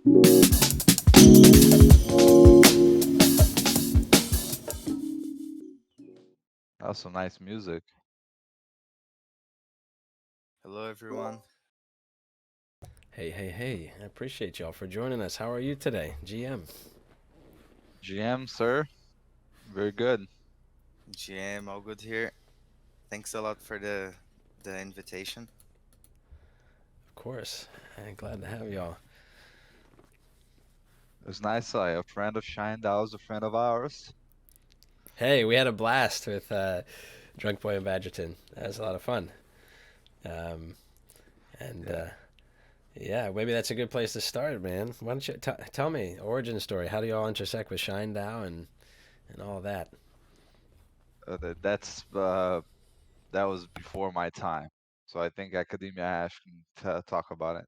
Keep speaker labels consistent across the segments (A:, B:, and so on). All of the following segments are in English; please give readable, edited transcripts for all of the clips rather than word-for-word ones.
A: That's some nice music.
B: Hello, everyone.
C: Hey, hey, hey. I appreciate y'all for joining us. How are you today, GM?
A: GM, sir. Very good.
B: GM, all good here. Thanks a lot for the invitation.
C: Of course. I'm glad to have y'all.
A: It's nice. A friend of Shine is a friend of ours.
C: Hey, we had a blast with Drunk Boy and Badgerton. That was a lot of fun. Um, and
A: Yeah.
C: yeah, maybe that's a good place to start, man. Why don't you tell me origin story? How do y'all intersect with Shine and all that?
A: That was before my time. So I think Academia Hash can talk about it.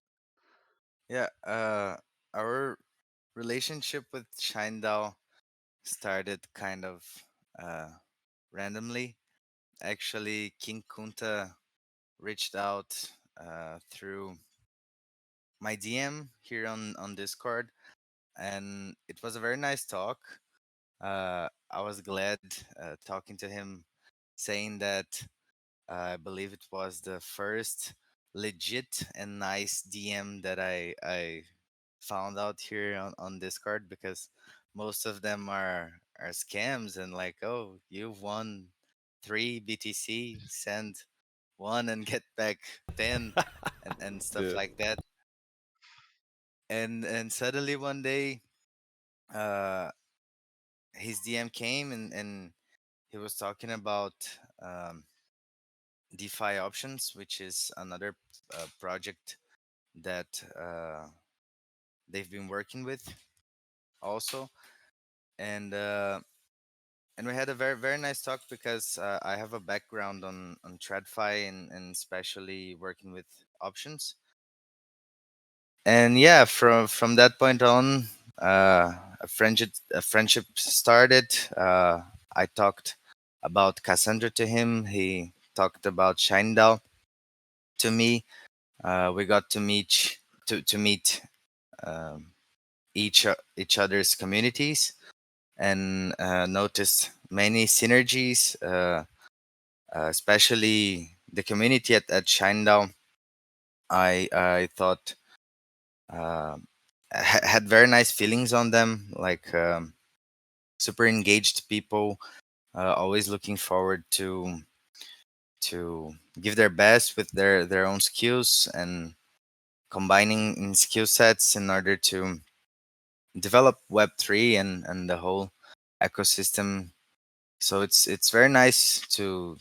B: Yeah, our relationship with Shindao started kind of uh, randomly. Actually, King Kunta reached out through my DM here on Discord, and it was a very nice talk. I was glad talking to him, saying that I believe it was the first legit and nice DM that I found out here on Discord, because most of them are scams and like, oh, you've won 3 BTC, send one and get back 10, and stuff
A: Yeah.
B: like that. And suddenly one day, uh his DM came, and he was talking about um DeFi options, which is another project that they've been working with also. And uh, and we had a very nice talk, because I have a background on TradFi, and especially working with options. And yeah, from that point on, a friendship started. I talked about Cassandra to him. He talked about Shinedown to me. We got to meet um, each other's communities, and noticed many synergies, especially the community at Shinedown. I thought uh, had very nice feelings on them, like super engaged people, always looking forward to give their best with their own skills, and combining in skill sets in order to develop Web3 and the whole ecosystem. So it's very nice to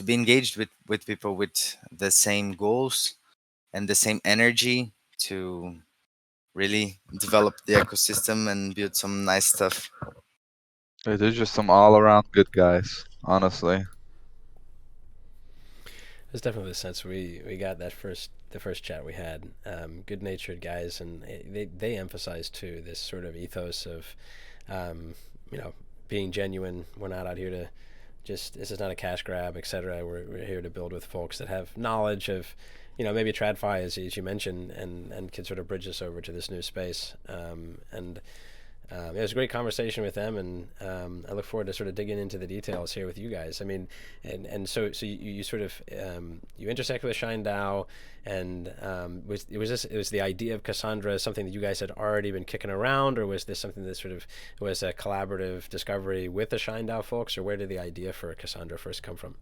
B: be engaged with people with the same goals and the same energy to really develop the ecosystem and build some nice stuff.
A: They're just some all-around good guys, honestly.
C: There's definitely a sense we got the first chat we had. Good natured guys, and they emphasize too this sort of ethos of, um, you know, being genuine. We're not out here to just this is not a cash grab, etc. We're here to build with folks that have knowledge of, maybe TradFi as you mentioned, and can sort of bridge us over to this new space. And it was a great conversation with them, and I look forward to sort of digging into the details here with you guys. I mean, and so you sort of you intersect with Shine Dao, and it was the idea of Cassandra something that you guys had already been kicking around, or was this something that sort of was a collaborative discovery with the Shine Dao folks, or where did the idea for Cassandra first come from?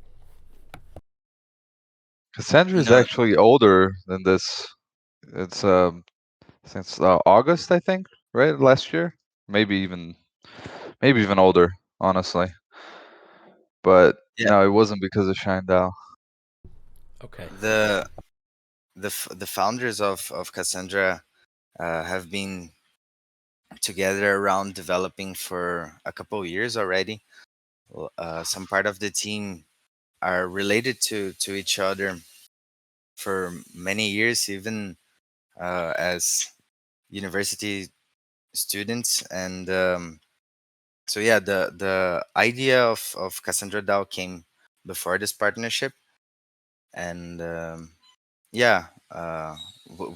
A: Cassandra is
B: No,
A: actually older than this. It's since August, I think, right? Last year, maybe even maybe even older, honestly. But
B: yeah,
A: no, it wasn't because of Shine.
C: Okay.
B: the founders of Cassandra have been together around developing for a couple of years already. Some part of the team are related to each other for many years, even as university students. And so yeah, the idea of Cassandra DAO came before this partnership. And yeah,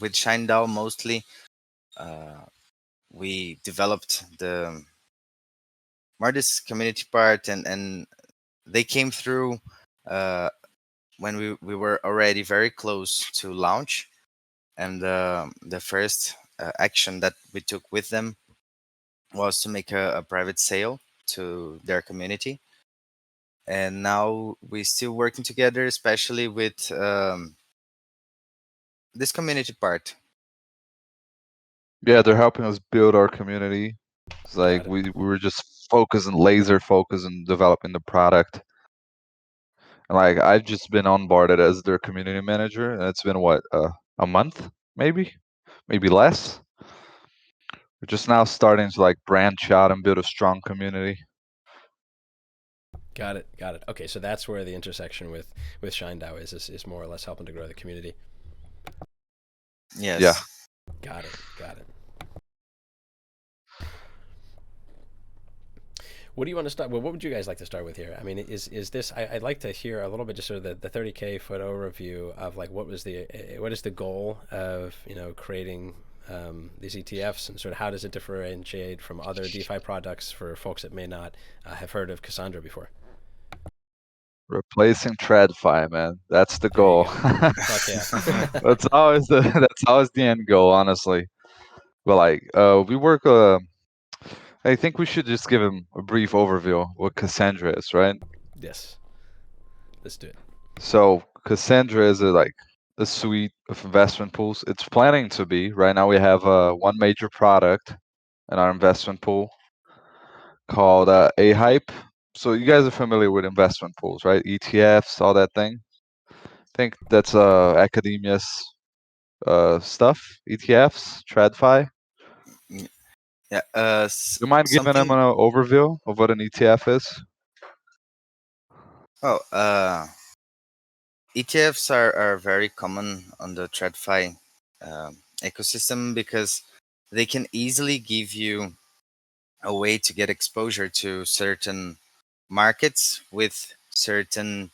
B: with Shine DAO mostly, we developed the more this community part, and they came through when we were already very close to launch. And the first action that we took with them was to make a private sale to their community. And now we're still working together, especially with this community part.
A: Yeah, they're helping us build our community. It's like
C: Got it.
A: we were just focusing, laser focused on developing the product. And like I've just been onboarded as their community manager, and it's been what a month, maybe less. We're just now starting to like branch out and build a strong community.
C: Got it. Got it. Okay, so that's where the intersection with ShineDAO is more or less helping to grow the community.
B: Yes.
A: Yeah.
C: Got it. Got it. What do you want to start? Well, what would you guys like to start with here? I mean, is this? I'd like to hear a little bit, just sort of the 30K foot overview of like what is the goal of creating these ETFs, and sort of how does it differentiate from other DeFi products for folks that may not have heard of Cassandra before?
A: Replacing TradFi, man. That's the
C: There you
A: goal.
C: go. Fuck yeah.
A: That's always the end goal, honestly. But like we work I think we should just give him a brief overview of what Cassandra is, right?
C: Yes. Let's do it.
A: So Cassandra is a suite of investment pools. It's planning to be. Right now we have one major product in our investment pool called A Hype. So you guys are familiar with investment pools, right? ETFs, all that thing. I think that's academia's stuff. ETFs, TradFi.
B: Yeah.
A: You mind giving them
B: Something.
A: an overview of what an ETF is?
B: Oh, ETFs are very common on the TradFi ecosystem because they can easily give you a way to get exposure to certain markets with certain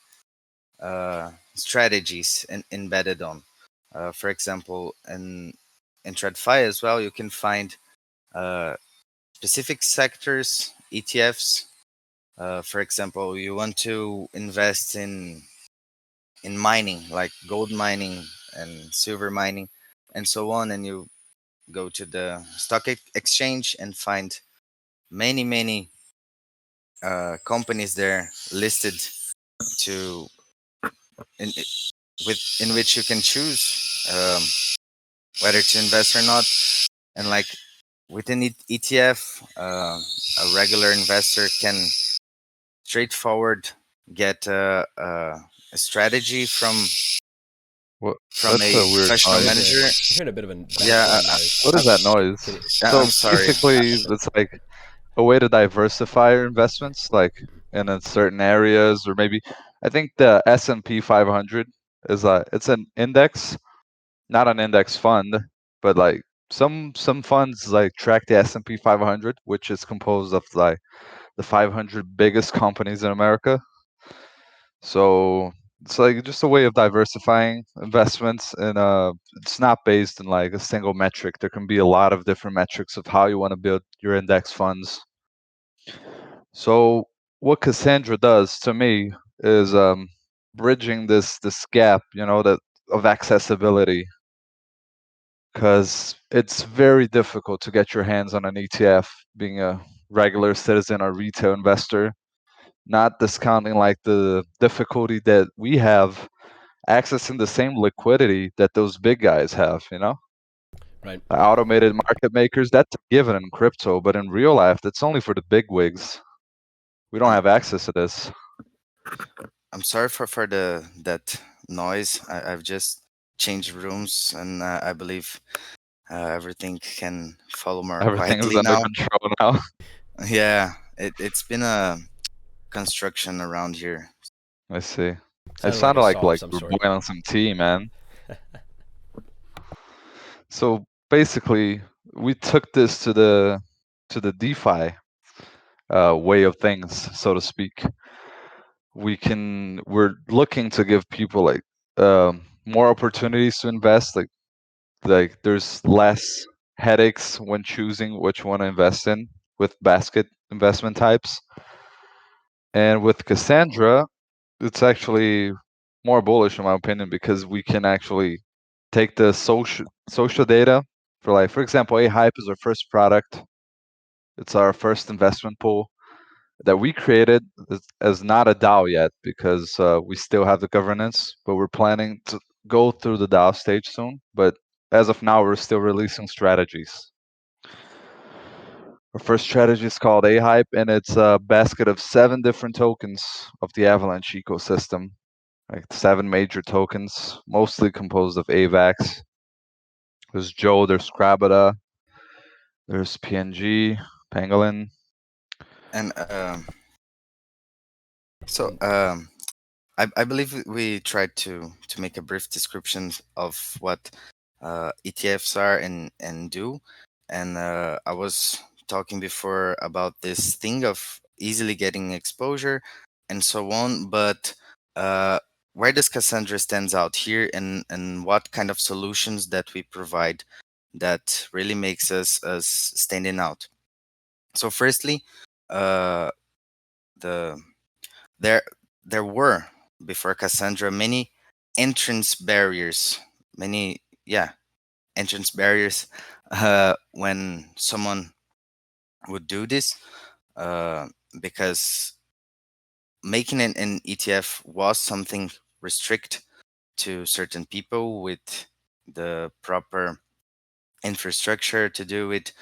B: strategies embedded on. For example, in TradFi as well, you can find uh, specific sectors ETFs. For example, you want to invest in mining, like gold mining and silver mining, and so on, and you go to the stock exchange and find many companies there listed to in in which you can choose whether to invest or not. And like within ETF, a regular investor can straightforward get a strategy
A: What?
B: from
A: That's
B: a
A: a weird
B: professional
A: noise.
B: manager.
C: I'm hearing a bit of a
B: Yeah,
C: background noise.
A: What is that noise?
C: Can you?
A: So
B: I'm sorry.
A: basically, it's like a way to diversify your investments, like in certain areas, or maybe I think the S&P 500 is it's an index, not an index fund, but like some funds like track the S&P 500, which is composed of like the 500 biggest companies in America. So it's like just a way of diversifying investments, and it's not based in like a single metric. There can be a lot of different metrics of how you want to build your index funds. So what Cassandra does to me is bridging this gap, that of accessibility, because it's very difficult to get your hands on an ETF, being a regular citizen or retail investor, not discounting like the difficulty that we have accessing the same liquidity that those big guys have,
C: Right.
A: automated market makers. That's a given in crypto, but in real life that's only for the big wigs. We don't
B: I'm,
A: have access to this.
B: I'm sorry for the that noise. I've just changed rooms, and I believe everything can follow more
A: Everything is
B: quietly
A: under
B: now.
A: control now.
B: Yeah, it's been a construction around here.
A: I see. It
C: Sounded like
A: sounded
C: a
A: like
C: saw of
A: like
C: some
A: we're
C: sort.
A: boiling some tea, man. So basically, we took this to the DeFi way of things, so to speak. We're looking to give people like more opportunities to invest. Like there's less headaches when choosing which one to invest in with basket investment types. And with Cassandra, it's actually more bullish in my opinion because we can actually take the social data for, like, for example, A Hype is our first product. It's our first investment pool that we created as not a DAO yet because we still have the governance, but we're planning to go through the DAO stage soon. But as of now, we're still releasing strategies. Our first strategy is called A Hype, and it's a basket of 7 different tokens of the Avalanche ecosystem, like 7 major tokens, mostly composed of AVAX. There's Joe, there's Krabata, there's PNG, Pangolin.
B: And so
C: And
B: I believe we tried to make a brief description of what ETFs are and do, and I was talking before about this thing of easily getting exposure and so on. But uh, where does Cassandra stands out here, and what kind of solutions that we provide that really makes us standing out? So, firstly, uh, the there there were before Cassandra many entrance barriers, many entrance barriers when someone would do this, uh, because making an ETF was something restrict to certain people with the proper infrastructure to do it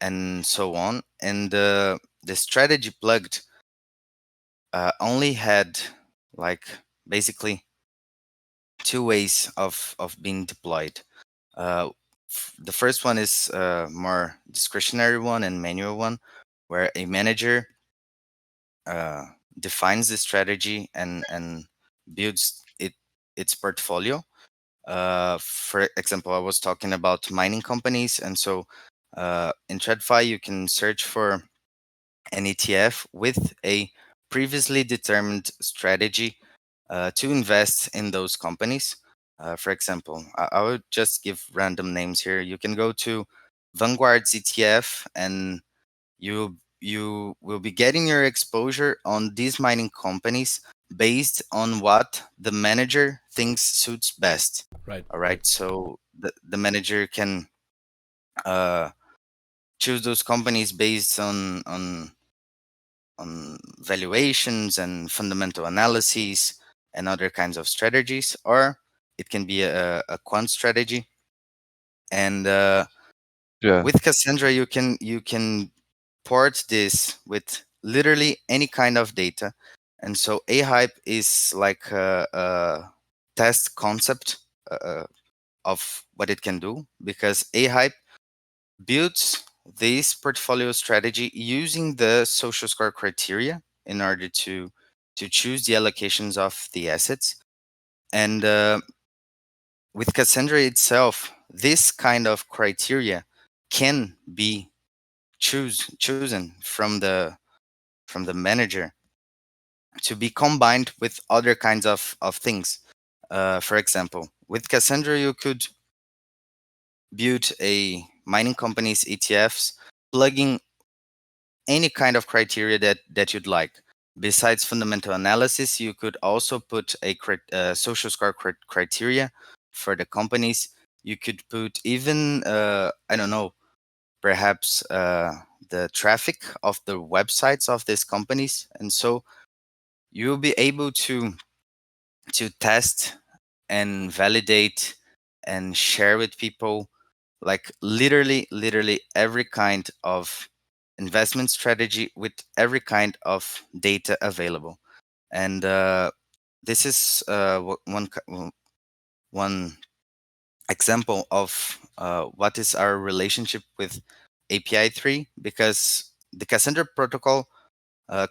B: and so on. And the strategy plugged only had like basically 2 ways of being deployed. Uh, the first one is more discretionary one and manual one, where a manager uh, defines the strategy and builds its portfolio. For example, I was talking about mining companies, and so in TradFi you can search for an ETF with a previously determined strategy to invest in those companies. For example, I would just give random names here. You can go to Vanguard's ETF, and you will be getting your exposure on these mining companies based on what the manager thinks suits best.
C: right,
B: All
C: right,
B: right, so the manager can uh, choose those companies based on valuations and fundamental analyses and other kinds of strategies, or it can be a quant strategy. And
A: Yeah,
B: with Cassandra, you can port this with literally any kind of data. And so A Hype is like a test concept of what it can do, because A Hype builds this portfolio strategy using the social score criteria in order to choose the allocations of the assets. And with Cassandra itself, this kind of criteria can be chosen from the manager to be combined with other kinds of things. For example, with Cassandra, you could build a mining company's ETFs, plugging any kind of criteria that you'd like. Besides fundamental analysis, you could also put a social score criteria for the companies. You could put even, I don't know, perhaps the traffic of the websites of these companies. And so you'll be able to test and validate and share with people, like literally every kind of investment strategy with every kind of data available. And this is one example of what is our relationship with API 3, because the Cassandra protocol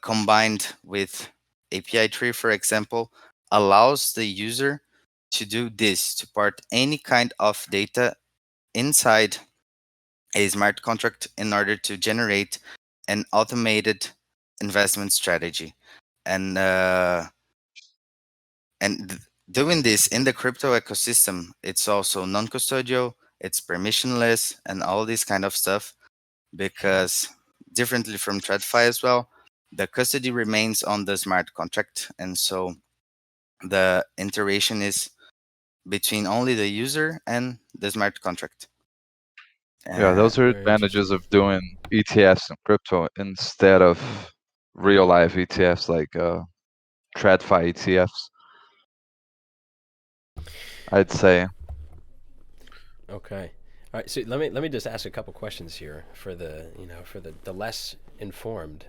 B: combined with API 3, for example, allows the user to do this, to part any kind of data inside a smart contract in order to generate an automated investment strategy. And doing this in the crypto ecosystem, it's also non-custodial, it's permissionless, and all this kind of stuff. Because differently from TradFi as well, the custody remains on the smart contract, and so the iteration is between only the user and the smart contract.
A: Yeah, those are
C: Very
A: advantages
C: interesting.
A: of doing ETFs in crypto instead of real life ETFs like TradFi ETFs. I'd say.
C: Okay. All right. So let me just ask a couple questions here for the less informed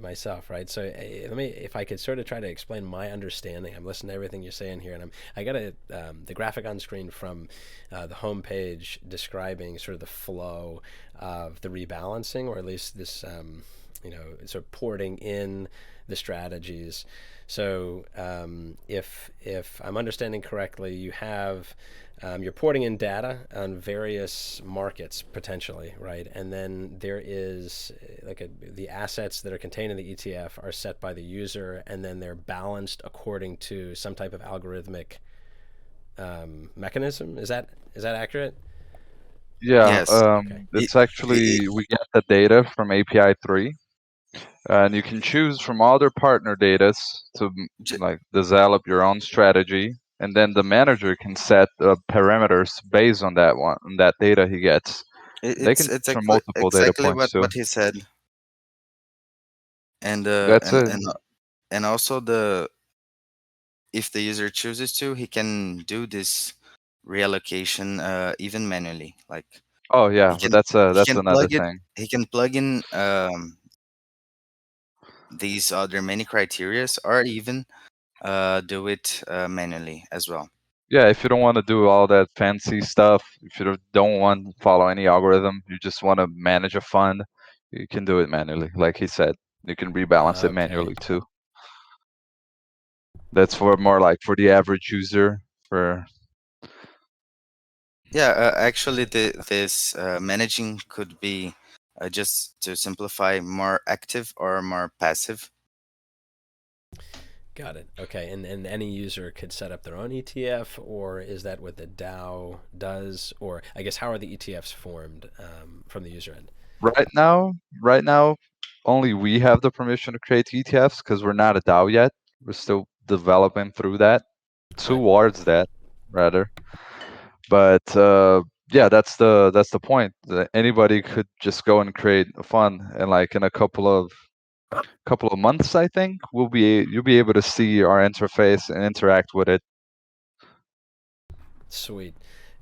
C: myself, right? So let me, if I could sort of try to explain my understanding. I'm listening to everything you're saying here, and I got the graphic on screen from the homepage describing sort of the flow of the rebalancing, or at least this sort of porting in the strategies. So if I'm understanding correctly, you have you're porting in data on various markets potentially, right? And then there is the assets that are contained in the ETF are set by the user, and then they're balanced according to some type of algorithmic mechanism. Is that accurate?
A: Yeah,
B: Yes.
C: Okay.
A: it's actually, we get the data from API 3, and you can choose from other partner datas to
B: J-
A: like develop your own strategy, and then the manager can set parameters based on that data he gets. And they can
B: it's
A: choose from multiple data
B: exactly
A: points too.
B: what he said, and
A: That's it.
B: and also the if the user chooses to, he can do this reallocation even manually. Like
A: Oh yeah, but
B: he
A: that's
B: can
A: another
B: plug it.
A: thing.
B: He can plug in these other many criterias, or even do it manually as well.
A: Yeah, if you don't want to do all that fancy stuff, if you don't want to follow any algorithm, you just want to manage a fund, you can do it manually. Like he said, you can rebalance it
C: Okay.
A: manually too. That's for more like for the average user. For
B: Yeah, actually,
C: Got it.
B: this managing could be just to simplify, more active or more passive.
C: Got it. Okay. And any user could set up their own ETF, or is that what the DAO does? Or I guess how are the ETFs formed from the user end?
A: right now, only we have the permission to create ETFs because we're not a DAO yet. We're still developing through that,
C: Right.
A: towards that rather. But yeah, that's the point. That anybody could just go and create a fund, and like in a couple of months, I think you'll be able to see our interface and interact with it.
C: Sweet.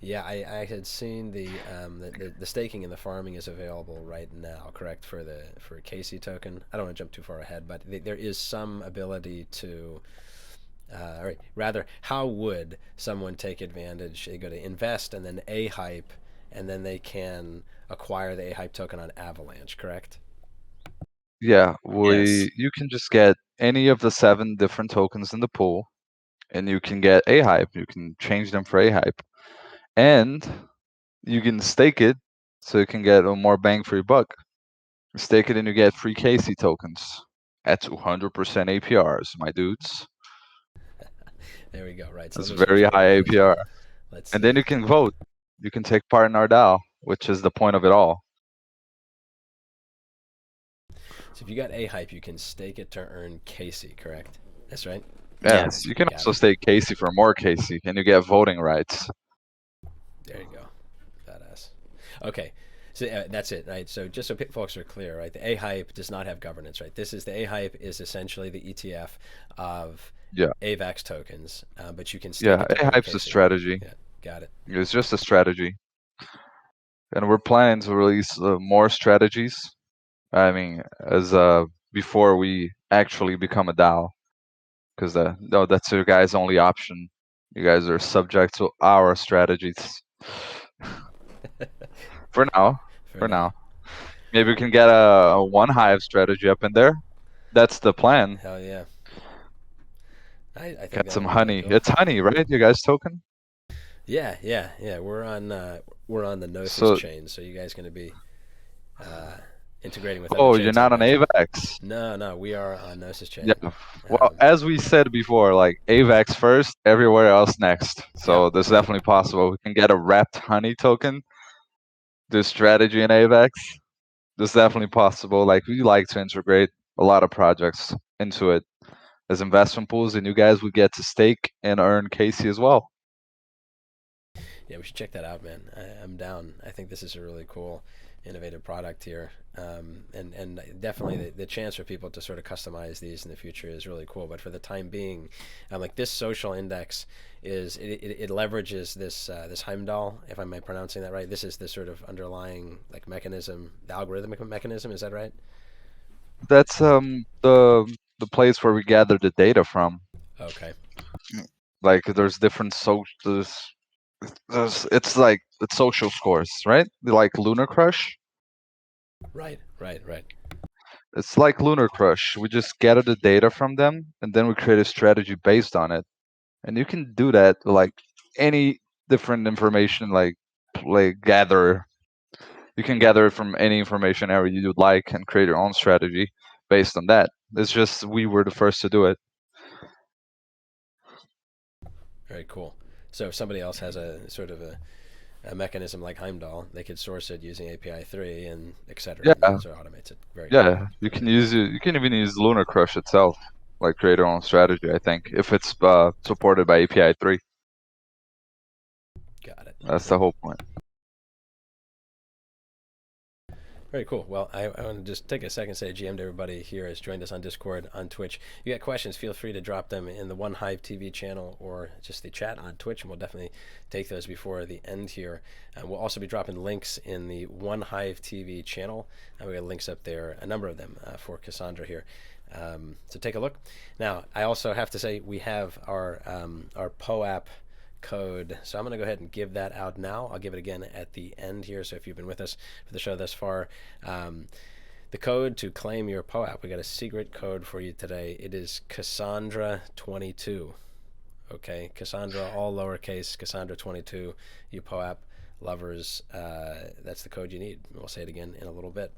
C: Yeah, I had seen the staking and the farming is available right now, correct, for Casey token. I don't want to jump too far ahead, but there is some ability to all right. Rather, how would someone take advantage? They go to invest and then A hype, and then they can acquire the A hype token on Avalanche, correct?
A: Yeah,
B: Yes.
A: you can just get any of the 7 different tokens in the pool, and you can get a hype. You can change them for a hype, and you can stake it so you can get a more bang for your buck. Stake it and you get free Casey tokens at 200% APRs, my dudes.
C: There we go. Right. So
A: It's
C: those are some
A: very
C: fun
A: high
C: numbers.
A: APR.
C: Let's
A: And then
C: see.
A: you can vote. You can take part in our DAO, which is the point of it all.
C: So if you got A hype, you can stake it to earn Casey, correct? That's right.
A: Yeah,
B: Yes.
A: you can
C: Got
A: also
C: it.
A: stake Casey for more Casey, and you get voting rights.
C: There you go. Badass. Okay. So that's it, right? So just so folks are clear, right? The A hype does not have governance, right? This is the A hype is essentially the ETF of
A: Yeah,
C: AVAX tokens, but you can stake
A: yeah.
C: it to
A: A
C: earn
A: hype's a
C: Casey.
A: strategy.
C: Yeah, got it.
A: It's just a strategy, and we're planning to release more strategies. I mean, as before we actually become a DAO, because no, that's your guys' only option. You guys are subject to our strategies for now.
C: For
A: For now,
C: now.
A: maybe we can get a one hive strategy up in there. That's the plan.
C: Hell yeah. I think
A: Get
C: that
A: some
C: would be really
A: honey.
C: cool.
A: It's honey, right? You guys token?
C: Yeah. We're on the Gnosis
A: So
C: chain, so you guys gonna be integrating with other
A: Oh,
C: chains.
A: you're not
C: I
A: on
C: imagine.
A: AVAX.
C: No, we are on Gnosis chain.
A: Yeah. Well, as we said before, like AVAX first, everywhere else next. So
C: Yep,
A: this is
C: yep.
A: definitely possible. We can get a wrapped honey token, this strategy in AVAX. This is definitely possible. Like we like to integrate a lot of projects into it as investment pools, and you guys would get to stake and earn Casey as well.
C: Yeah, we should check that out, man. I'm down. I think this is a really cool, innovative product here, and definitely the chance for people to sort of customize these in the future is really cool. But for the time being, like this social index it leverages this Heimdall, if I'm pronouncing that right. This is the sort of underlying like mechanism, the algorithmic mechanism. Is that right?
A: That's the place where we gather the data from.
C: Okay.
A: Like there's different there's it's like it's social scores, right? Like Lunar Crush.
C: Right.
A: It's like Lunar Crush. We just gather the data from them and then we create a strategy based on it. And you can do that like any different information like gather. You can gather it from any information area you'd like and create your own strategy based on that. It's just we were the first to do it.
C: Very cool. So if somebody else has a sort of a mechanism like Heimdall, they could source it using API 3 and etc.
A: Yeah,
C: So it automates it. Very cool.
A: yeah. You can use it. You can even use Lunar Crush itself, like create your own strategy. I think if it's supported by API 3,
C: Got it.
A: that's the whole point.
C: Very cool. Well, I want to just take a second to say GM to everybody here has joined us on Discord, on Twitch. If you got questions, feel free to drop them in the One Hive TV channel or just the chat on Twitch, and we'll definitely take those before the end here. We'll also be dropping links in the One Hive TV channel, and we got links up there, a number of them for Cassandra here. So take a look. Now, I also have to say we have our POAP code. So I'm going to go ahead and give that out now. I'll give it again at the end here. So if you've been with us for the show thus far, the code to claim your POAP, we got a secret code for you today. It is Kassandra.22. Okay, Cassandra, all lowercase, Cassandra.22. You POAP lovers, that's the code you need. We'll say it again in a little bit.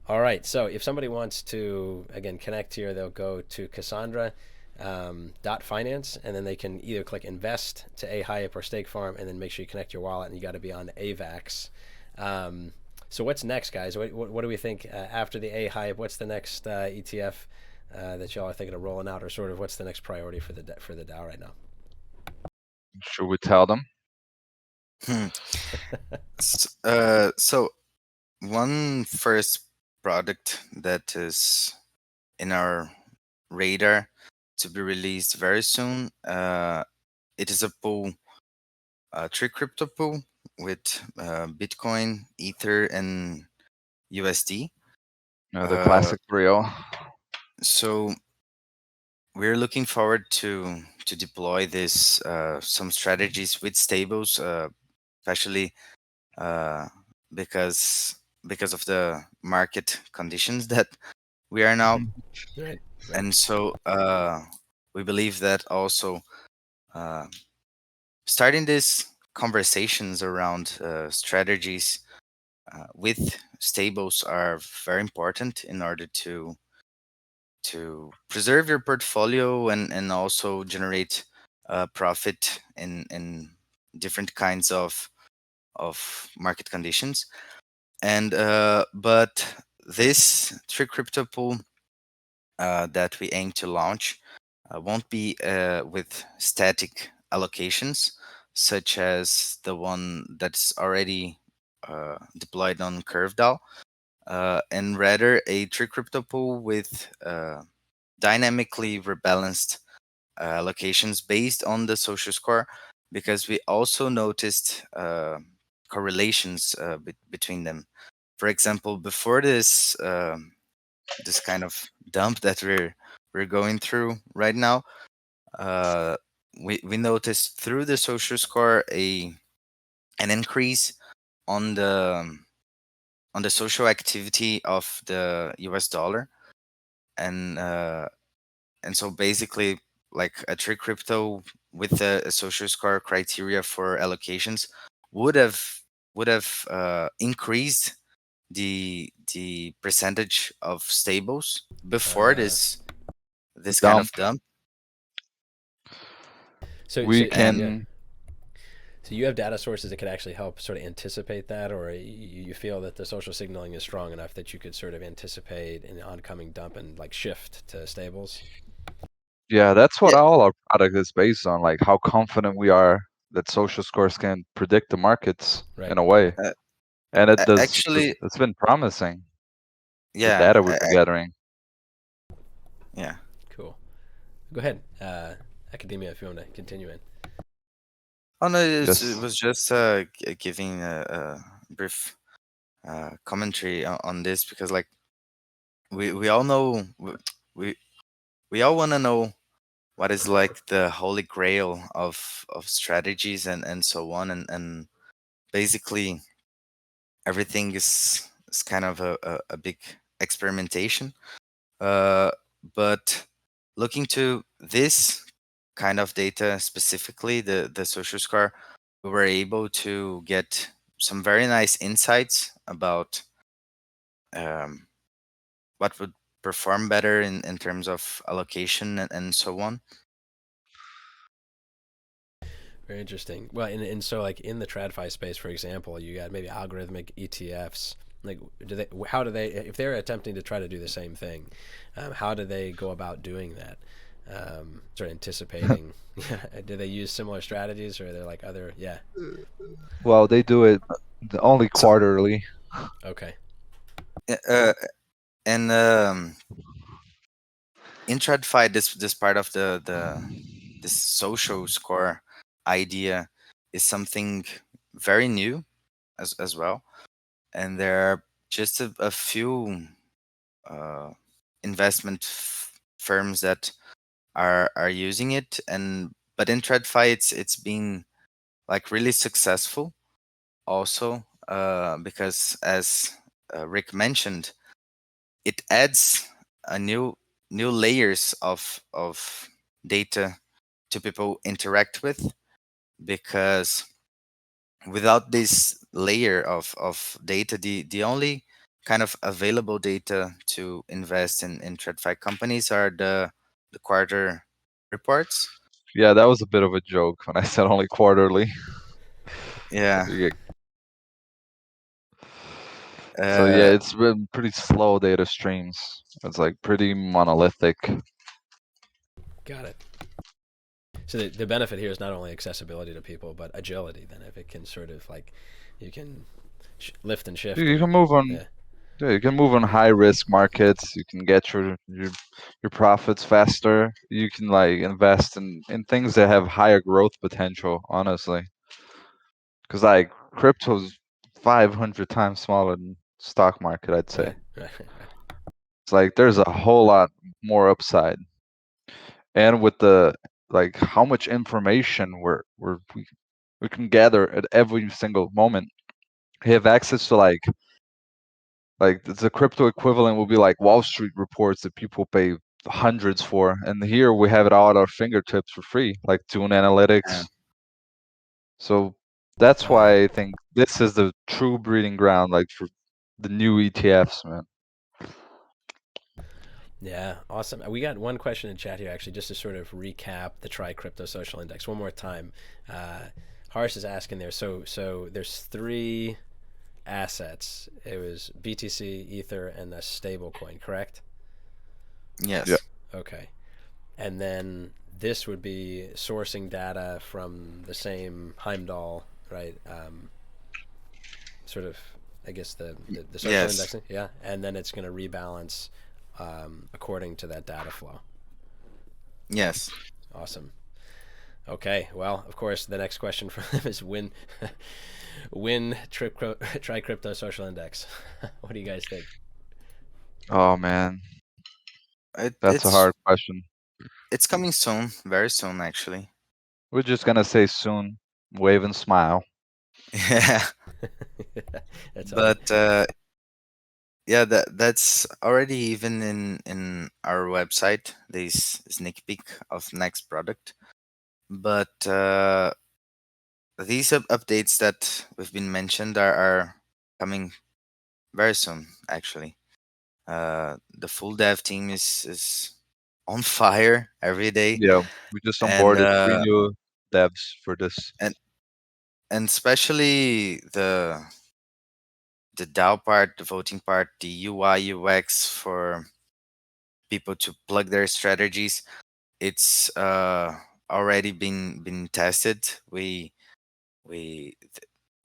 C: All right, so if somebody wants to, again, connect here, they'll go to Kassandra.Finance, and then they can either click invest to AHYPE or Stake Farm, and then make sure you connect your wallet, and you got to be on AVAX. So what's next, guys? What do we think after the AHYPE? What's the next ETF that y'all are thinking of rolling out, or sort of what's the next priority for the DAO right now?
A: Should we tell them?
B: So one first product that is in our radar to be released very soon. It is a pool, a three crypto pool with Bitcoin, Ether, and USD.
A: The classic trio.
B: So we're looking forward to deploy this some strategies with stables, especially because of the market conditions that we are now.
C: Right.
B: And so we believe that also starting these conversations around strategies with stables are very important in order to preserve your portfolio and also generate profit in different kinds of market conditions. And but this three crypto pool that we aim to launch won't be with static allocations, such as the one that's already deployed on CurveDAO, and rather a three crypto pool with dynamically rebalanced allocations based on the social score, because we also noticed correlations between them. For example, before this this kind of dump that we're going through right now, we noticed through the social score an increase on the social activity of the US dollar, and so basically like a three crypto with a social score criteria for allocations would have increased the percentage of stables before this kind
A: Dump.
B: of dump.
A: We
B: And
C: Yeah.
A: can.
C: So you have data sources that could actually help sort of anticipate that, or you feel that the social signaling is strong enough that you could sort of anticipate an oncoming dump and like shift to stables.
A: Yeah, that's what
B: yeah,
A: all our product is based on, like how confident we are that social scores can predict the markets
C: Right.
A: in a way.
B: uh,
A: And it does.
B: actually,
A: It's been promising, the
B: yeah,
A: data we've been gathering.
B: yeah.
C: Cool. Go ahead, academia, if you want to continue in.
B: Oh no, it
A: Yes.
B: was just giving a brief commentary on this, because like we all know, we we all want to know what is like the holy grail of strategies and so on, and basically everything is kind of a big experimentation. uh but looking to this kind of data, specifically the social score, we were able to get some very nice insights about um, what would perform better in terms of allocation and so on.
C: Very interesting. Well, and so like in the TradFi space, for example, you got maybe algorithmic ETFs. Like, how do they, if they're attempting to try to do the same thing, how do they go about doing that? Sort of anticipating. Do they use similar strategies, or are there like other? Yeah.
A: Well, they do it only
B: So
A: quarterly.
C: Okay.
B: uh, and in TradFi, this part of the this social score idea is something very new as well, and there are just a few uh, investment firms that are using it. And but in TradFi, it's been like really successful also, because as Rick mentioned, it adds a new layers of data to people interact with, because without this layer of data, the only kind of available data to invest in TradFi companies are the quarter reports.
A: Yeah, that was a bit of a joke when I said only quarterly.
B: Yeah.
A: You So yeah,
B: uh,
A: it's been pretty slow data streams. It's like pretty monolithic.
C: Got it. So the benefit here is not only accessibility to people, but agility. Then, if it can sort of like, you can lift and shift
A: You can
C: and
A: move on.
C: yeah.
A: Yeah, you can move on high risk markets. You can get your profits faster. You can like invest in things that have higher growth potential. Honestly, because like crypto's 500 times smaller than stock market. I'd say
C: Right. Right. Right.
A: it's like there's a whole lot more upside. And with the like how much information we can gather at every single moment. We have access to like the crypto equivalent will be like Wall Street reports that people pay hundreds for, and here we have it all at our fingertips for free, like Tune
B: yeah.
A: Analytics. So that's
C: Wow.
A: why I think this is the true breeding ground, like for the new ETFs, man.
C: Yeah, awesome. We got one question in chat here, actually, just to sort of recap the Try Crypto Social Index one more time. Harsh is asking there. So there's three assets. It was BTC, Ether, and a stable coin, correct?
A: Yeah,
B: Yes.
C: Okay. And then this would be sourcing data from the same Heimdall, right? Sort of, I guess the social
B: Yes.
C: indexing, yeah. And then it's going to rebalance according to that data flow.
B: Yes.
C: Awesome. Okay. Well, of course, the next question for them is win try crypto social index. What do you guys think?
A: oh man,
B: It,
A: that's a
B: it's
A: hard question.
B: it's coming soon, very soon actually.
A: We're just gonna say soon, wave and smile.
B: Yeah.
C: That's awesome.
B: But yeah, that's already even in our website. This sneak peek of next product. But these updates that we've been mentioned are coming very soon, actually. The full dev team is on fire every day,
A: Yeah, we just
B: and
A: onboarded three new devs for this.
B: and and especially the DAO part, the voting part, the UI UX for people to plug their strategies. It's already been tested. We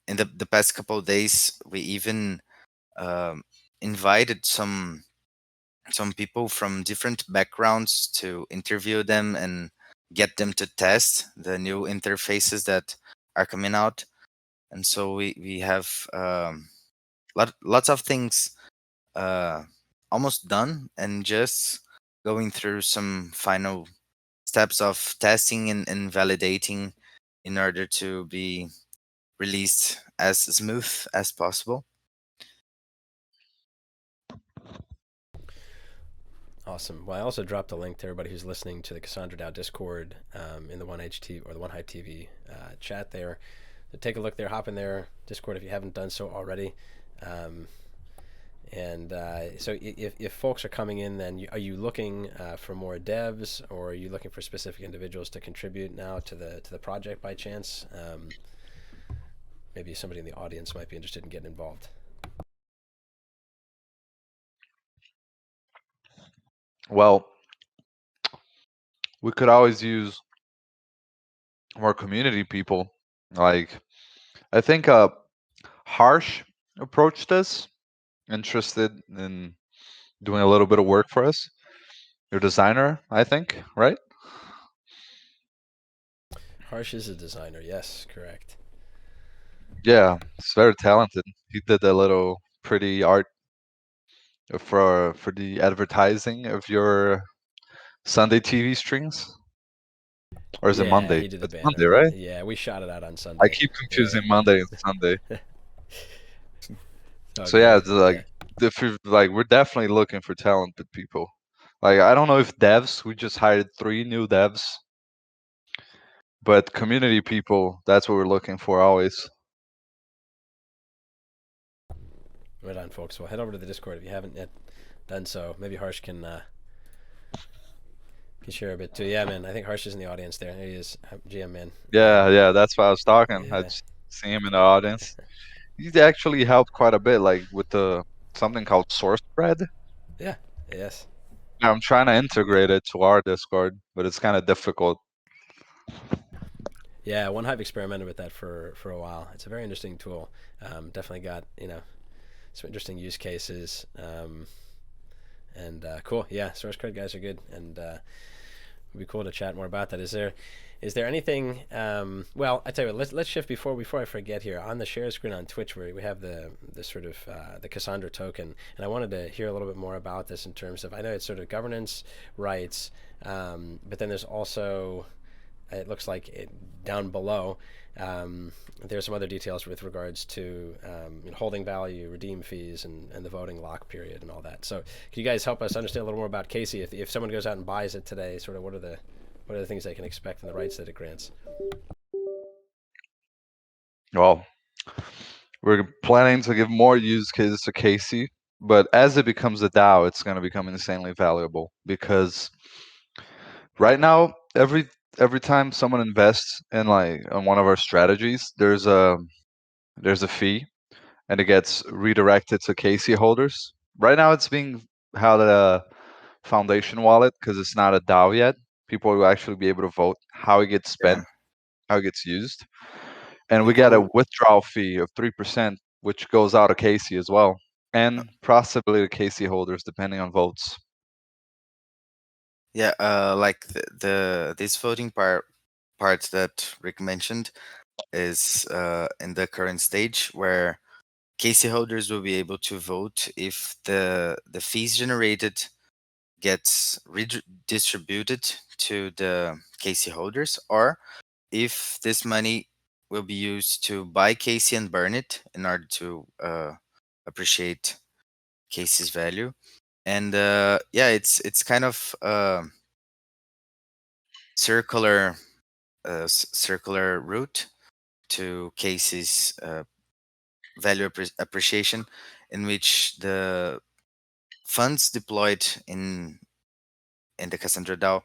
B: in the past couple of days we even um, invited some people from different backgrounds to interview them and get them to test the new interfaces that are coming out. And so we have lots of things uh, almost done and just going through some final steps of testing and validating in order to be released as smooth as possible.
C: Awesome. Well, I also dropped a link to everybody who's listening to the Cassandra.Finance Discord in the 1HT or the 1High TV chat there. So take a look there. Hop in there, Discord, if you haven't done so already. Um, and so if folks are coming in, then are you looking for more devs, or are you looking for specific individuals to contribute now to the project by chance? Maybe somebody in the audience might be interested in getting involved.
A: Well, we could always use more community people. Like, I think Harsh approached us, interested in doing a little bit of work for us. Your designer, I think, right?
C: Harsh is a designer. Yes, correct.
A: Yeah, he's very talented. He did a little pretty art for the advertising of your Sunday TV streams, or is it
C: Yeah,
A: Monday?
C: he did the
A: It's Monday,
C: banner.
A: right?
C: Yeah, we shot it out on
A: I
C: Sunday.
A: keep
C: Yeah.
A: confusing Monday and Sunday.
C: Oh,
A: So yeah,
C: good.
A: it's like
C: Yeah.
A: if you like, we're definitely looking for talented people. Like I don't know if devs, we just hired three new devs, but community people, that's what we're looking for always.
C: Right on, folks. Well, head over to the Discord if you haven't yet done so. Maybe Harsh can share a bit too. Yeah, man. I think Harsh is in the audience there. There he is, GM man.
A: Yeah, that's why I was talking. I
C: Yeah.
A: just see him in the audience. He's actually helped quite a bit, like with the something called SourceThread.
C: Yeah. Yes.
A: I'm trying to integrate it to our Discord, but it's kind of difficult.
C: Yeah. One Hive experimented with that for a while. It's a very interesting tool. Definitely got some interesting use cases. And cool. Yeah. Source code guys are good, and it'd be cool to chat more about that. Is there anything? Well, I tell you what. Let's shift before I forget here. On the share screen on Twitch, where we have the sort of the Cassandra token, and I wanted to hear a little bit more about this in terms of, I know it's sort of governance rights, but then there's also, it looks like down below, there's some other details with regards to holding value, redeem fees, and the voting lock period and all that. So can you guys help us understand a little more about Casey? If someone goes out and buys it today, sort of what are the things they can expect and the rights that it grants?
A: Well, we're planning to give more use cases to Casey, but as it becomes a DAO, it's going to become insanely valuable because right now, every time someone invests in like on one of our strategies, there's a fee, and it gets redirected to Casey holders. Right now, it's being held at a foundation wallet because it's not a DAO yet. People will actually be able to vote how it gets
B: Yeah,
A: spent, how it gets used, and we get a
B: people.
A: withdrawal fee of 3%, which goes out of Casey as well, and possibly to Casey holders depending on votes.
B: Yeah, like the this voting part that Rick mentioned is in the current stage where Casey holders will be able to vote if the fees generated gets redistributed to the Casey holders, or if this money will be used to buy Casey and burn it in order to appreciate Casey's value. And yeah, it's kind of circular circular route to Casey's value appreciation, in which the funds deployed in the Cassandra DAO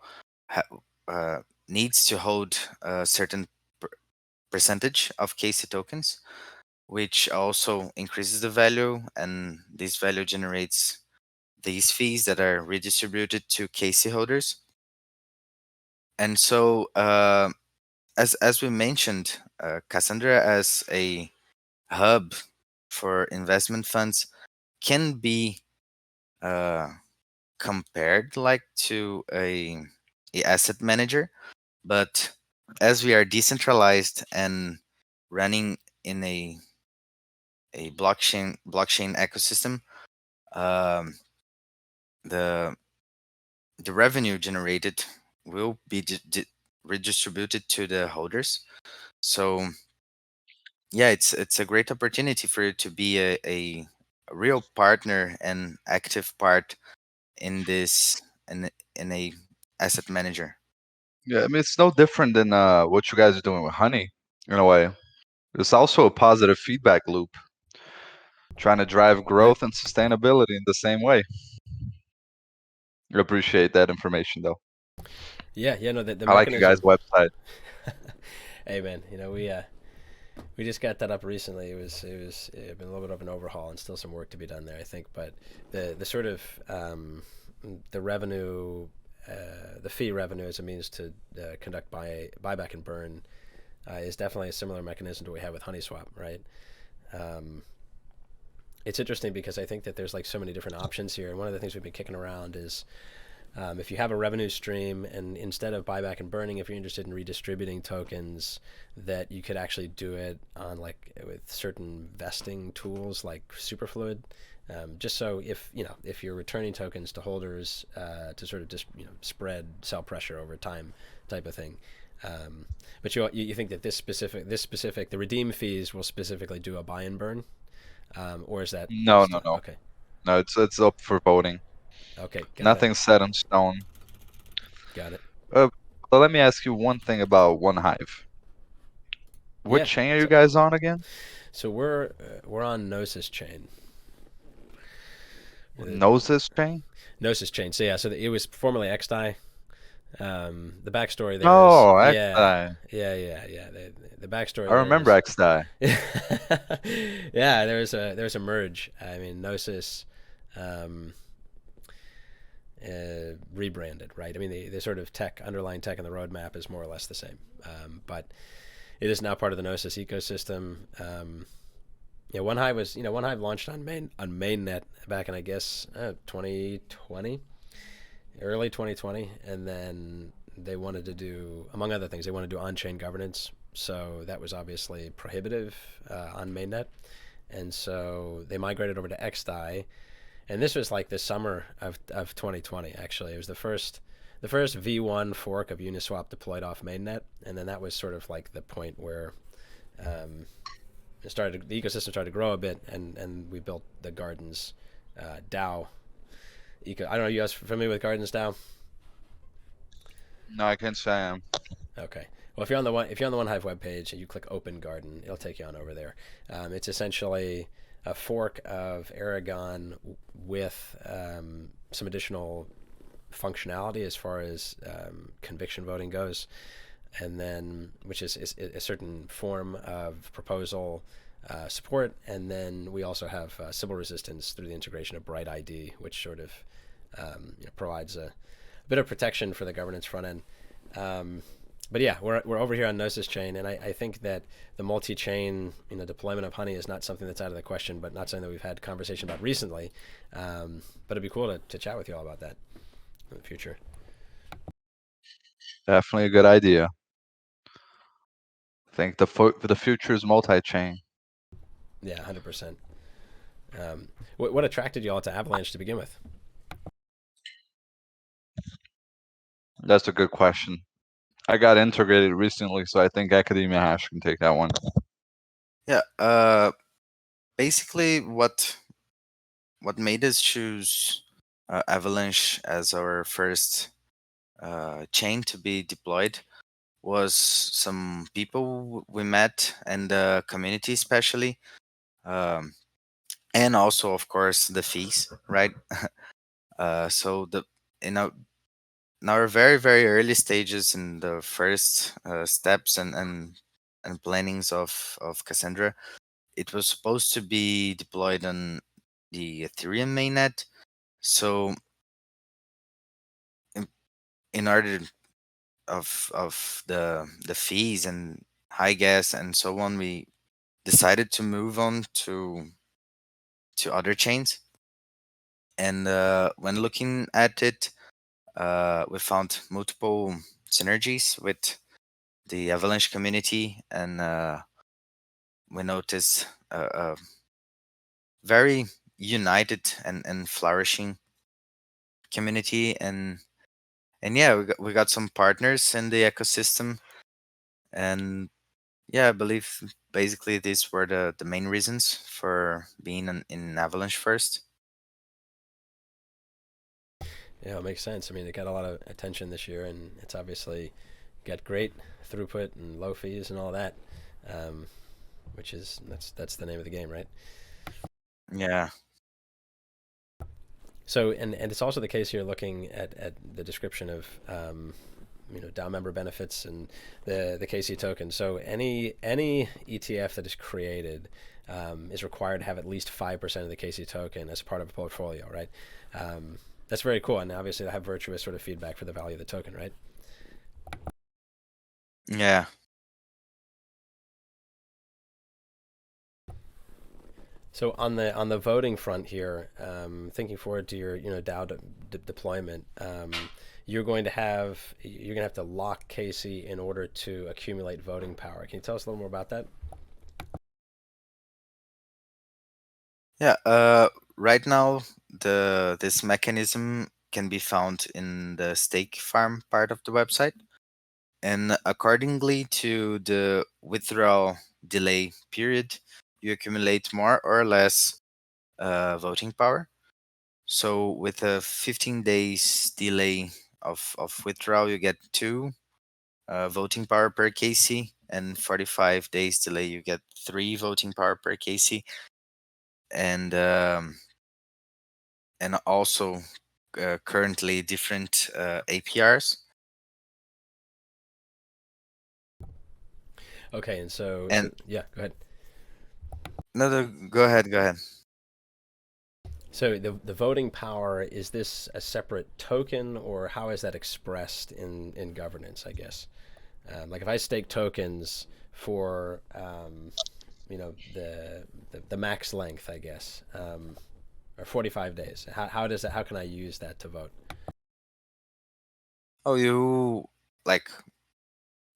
B: needs to hold a certain percentage of KC tokens, which also increases the value, and this value generates these fees that are redistributed to KC holders. And so, as we mentioned, Cassandra as a hub for investment funds can be uh, compared like to a asset manager, but as we are decentralized and running in a blockchain ecosystem, um, the the revenue generated will be redistributed to the holders. So yeah, it's a great opportunity for you to be a real partner and active part in this in a asset manager.
A: Yeah, I mean it's no different than what you guys are doing with Honey in a way. It's also a positive feedback loop, trying to drive
C: Right.
A: growth and sustainability in the same way. I appreciate that information though.
C: Yeah, yeah, no, the
A: I like you guys'
C: mechanism.
A: website.
C: Hey man, we just got that up recently. It been a little bit of an overhaul and still some work to be done there, I think. But the sort of the revenue, the fee revenue as a means to conduct buyback and burn is definitely a similar mechanism to what we have with HoneySwap, right? Um, it's interesting because I think that there's like so many different options here, and one of the things we've been kicking around is if you have a revenue stream, and instead of buyback and burning, if you're interested in redistributing tokens, that you could actually do it on like with certain vesting tools like Superfluid, just so if you're returning tokens to holders to sort of just spread sell pressure over time, type of thing. But you think that this specific the redeem fees will specifically do a buy and burn, or is that
A: No, no,
C: still
A: no,
C: okay?
A: no. It's up for voting.
C: Okay, got it,
A: Nothing's set in stone.
C: got it.
A: Uh, but let me ask you one thing about One Hive. What
C: Yeah.
A: chain are you
C: So
A: guys on again?
C: So we're on Gnosis chain. Uh,
A: Gnosis chain?
C: Gnosis chain. So yeah, it was formerly XDAI. The backstory there is
A: Oh,
C: yeah,
A: XDAI.
C: yeah. The backstory
A: I
C: there
A: remember
C: is
A: XDAI.
C: yeah. There was a merge. I mean, Gnosis um, rebranded, right? I mean, the sort of underlying tech and the roadmap is more or less the same, but it is now part of the Gnosis ecosystem. Yeah, OneHive launched on mainnet back in I guess 2020, early 2020, and then they wanted to do, among other things, they wanted to do on-chain governance. So that was obviously prohibitive on mainnet, and so they migrated over to XDAI, and this was like the summer of 2020. Actually, it was the first V1 fork of Uniswap deployed off mainnet, and then that was sort of like the point where um, the ecosystem started to grow a bit, and we built the Gardens DAO. I don't know. You guys familiar with Gardens DAO?
A: No, I can't say I am.
C: Okay. Well, if you're on the One Hive webpage and you click Open Garden, it'll take you on over there. It's essentially a fork of Aragon with some additional functionality as far as conviction voting goes, and then which is a certain form of proposal support, and then we also have Sybil resistance through the integration of Bright ID, which sort of provides a bit of protection for the governance front end. But yeah, we're over here on Gnosis chain, and I think that the multi-chain deployment of Honey is not something that's out of the question, but not something that we've had conversation about recently. But it'd be cool to chat with you all about that in the future.
A: Definitely a good idea. I think the future is multi-chain.
C: Yeah, 100%. What attracted you all to Avalanche to begin with?
A: That's a good question. I got integrated recently, so I think Academia Hash can take that one.
B: Yeah. Basically, what made us choose Avalanche as our first chain to be deployed was some people we met and the community, especially. And also, of course, the fees, right? So in our in our very early stages, in the first steps and plannings of Cassandra, it was supposed to be deployed on the Ethereum mainnet. So in, in order of the fees and high gas and so on, we decided to move on to other chains. And when looking at it, we found multiple synergies with the Avalanche community, and we noticed a very united and flourishing community. And yeah, we got some partners in the ecosystem, and yeah, I believe basically these were the main reasons for being in Avalanche first.
C: Yeah, it makes sense. I mean, it got a lot of attention this year, and it's obviously got great throughput and low fees and all that, which is that's the name of the game, right?
B: Yeah.
C: So, and it's also the case here, looking at the description of DAO member benefits and the KC token. So any ETF that is created is required to have at least 5% of the KC token as part of a portfolio, right? That's very cool, and obviously they have virtuous sort of feedback for the value of the token, right?
B: Yeah.
C: So on the voting front here, thinking forward to your DAO deployment, you're going to have to lock KC in order to accumulate voting power. Can you tell us a little more about that?
B: Yeah. Right now, this mechanism can be found in the stake farm part of the website, and accordingly to the withdrawal delay period, you accumulate more or less voting power. So with a 15 days delay of withdrawal, you get 2 voting power per KC, and 45 days delay, you get 3 voting power per KC. And also currently different APRs.
C: Okay, and so
B: And
C: yeah, go ahead.
B: no, go ahead.
C: So the voting power, is this a separate token, or how is that expressed in governance, I guess? Like if I stake tokens for the max length, I guess, or 45 days, how can I use that to vote?
B: Oh, you like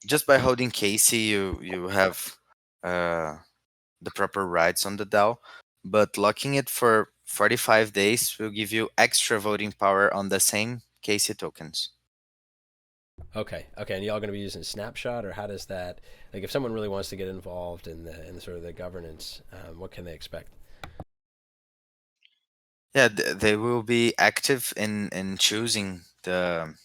B: just by holding KC, you have the proper rights on the DAO, but locking it for 45 days will give you extra voting power on the same KC tokens.
C: Okay, and y'all going to be using Snapshot, or how does that, like if someone really wants to get involved in the sort of the governance, what can they expect?
B: Yeah, they will be active in choosing the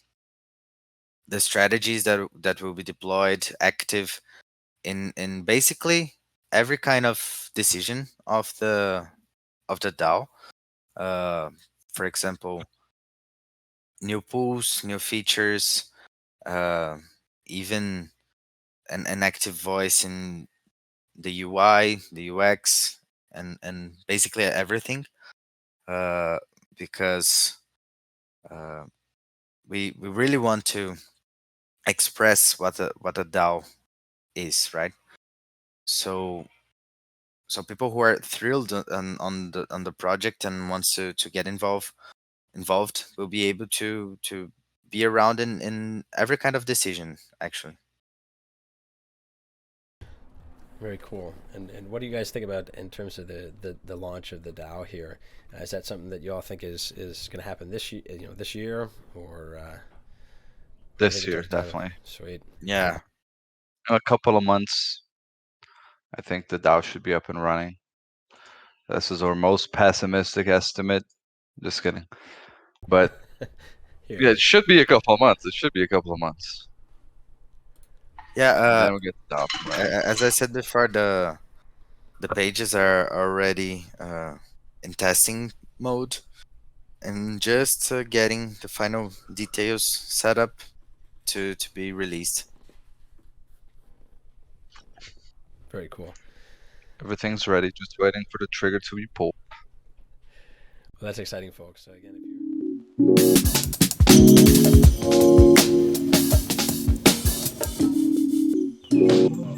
B: strategies that will be deployed, active in basically every kind of decision of the DAO. For example, new pools, new features, even an active voice in the UI, the UX, and basically everything. Because we really want to express what a DAO is, right? So people who are thrilled on the project and wants to get involved will be able to be around in every kind of decision, actually.
C: Very cool. And what do you guys think about in terms of the launch of the DAO here? Is that something that you all think is going to happen this year, this year, or
A: This year, definitely.
C: Sweet.
B: Yeah.
A: In a couple of months, I think the DAO should be up and running. This is our most pessimistic estimate. Just kidding. But yeah, it should be a couple of months.
B: Yeah.
A: Then we get the DAO up and running.
B: As I said before, The pages are already in testing mode and just getting the final details set up to be released.
C: Very cool.
A: Everything's ready, just waiting for the trigger to be pulled.
C: Well, that's exciting, folks. So again, if you